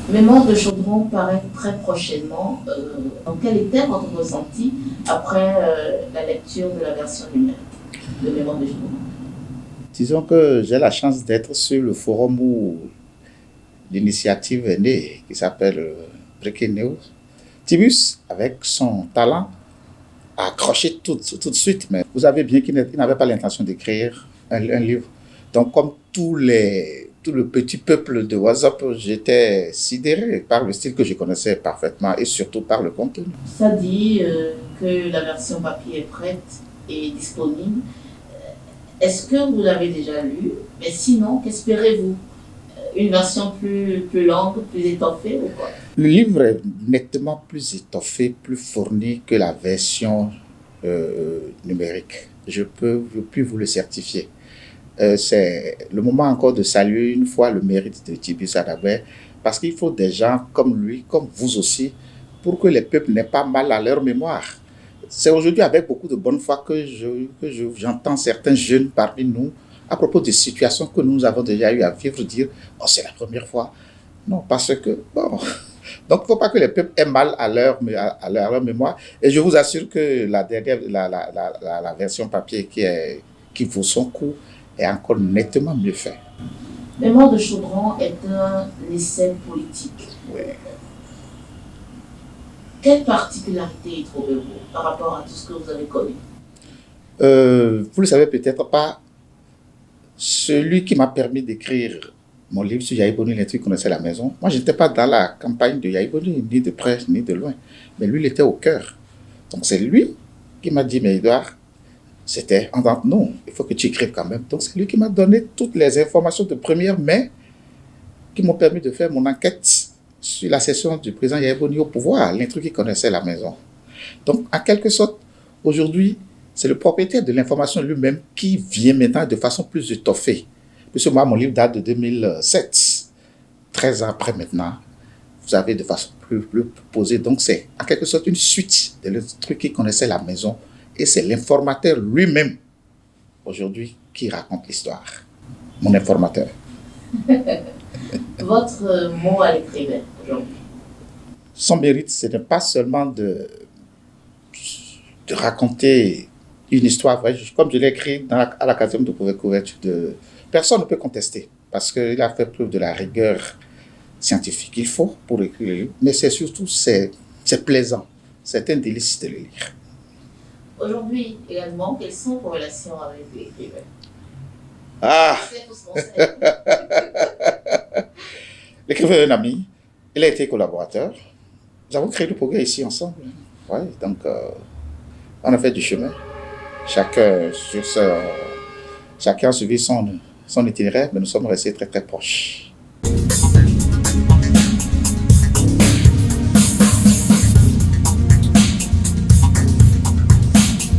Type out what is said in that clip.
Mémoire de Chaudron paraît très prochainement. Donc, quel était votre ressenti après la lecture de la version numérique de Mémoire de Chaudron? Disons que j'ai la chance d'être sur le forum où l'initiative est née, qui s'appelle Breaking News. Tibus, avec son talent, a accroché tout de suite, mais vous savez bien qu'il n'avait pas l'intention d'écrire un livre. Donc, comme tout le petit peuple de WhatsApp, j'étais sidéré par le style que je connaissais parfaitement et surtout par le contenu. Ça dit que la version papier est prête et disponible. Est-ce que vous l'avez déjà lu? Mais sinon, qu'espérez-vous? Une version plus longue, plus étoffée ou quoi? Le livre est nettement plus étoffé, plus fourni que la version numérique. Je peux plus vous le certifier. C'est le moment encore de saluer une fois le mérite de Tibus Adabé, parce qu'il faut des gens comme lui, comme vous aussi, pour que les peuples n'aient pas mal à leur mémoire. C'est aujourd'hui avec beaucoup de bonne foi que j'entends certains jeunes parmi nous, à propos des situations que nous avons déjà eu à vivre, dire « Oh, c'est la première fois ». Non, parce que, bon, donc il ne faut pas que les peuples aient mal à leur mémoire. Et je vous assure que la version papier qui vaut son coup est encore nettement mieux faite. Mémoire de Chaudron est un essai politique. Oui. Quelle particularité y trouvez-vous par rapport à tout ce que vous avez connu? Vous le savez peut-être pas, celui qui m'a permis d'écrire mon livre sur Yahi Boni, l'intrus qui connaissait la maison, moi je n'étais pas dans la campagne de Yahi Boni, ni de près, ni de loin, mais lui il était au cœur. Donc c'est lui qui m'a dit, mais Edouard, c'était en non, il faut que tu écrives quand même. Donc c'est lui qui m'a donné toutes les informations de première main qui m'ont permis de faire mon enquête sur la cession du président Yahi Boni au pouvoir, l'intrus qui connaissait la maison. Donc en quelque sorte, aujourd'hui, c'est le propriétaire de l'information lui-même qui vient maintenant de façon plus étoffée. Puisque moi, mon livre date de 2007, 13 ans après maintenant, vous avez de façon plus posée. Donc c'est en quelque sorte une suite de l'intrus qui connaissait la maison. Et c'est l'informateur lui-même, aujourd'hui, qui raconte l'histoire. Mon informateur. Votre mot à l'écrivain aujourd'hui? Son mérite, ce n'est pas seulement de raconter une histoire vraie, comme je l'ai écrit à la 4e de couverture. Personne ne peut contester, parce qu'il a fait preuve de la rigueur scientifique qu'il faut pour écrire le livre. Mais c'est surtout, c'est plaisant. C'est un délice de le lire. Aujourd'hui également, quelles sont vos relations avec l'écrivain? Ah! L'écrivain est un ami. Il a été collaborateur. Nous avons créé le progrès ici ensemble. Ouais, donc, on a fait du chemin. Chacun a suivi son itinéraire, mais nous sommes restés très très proches.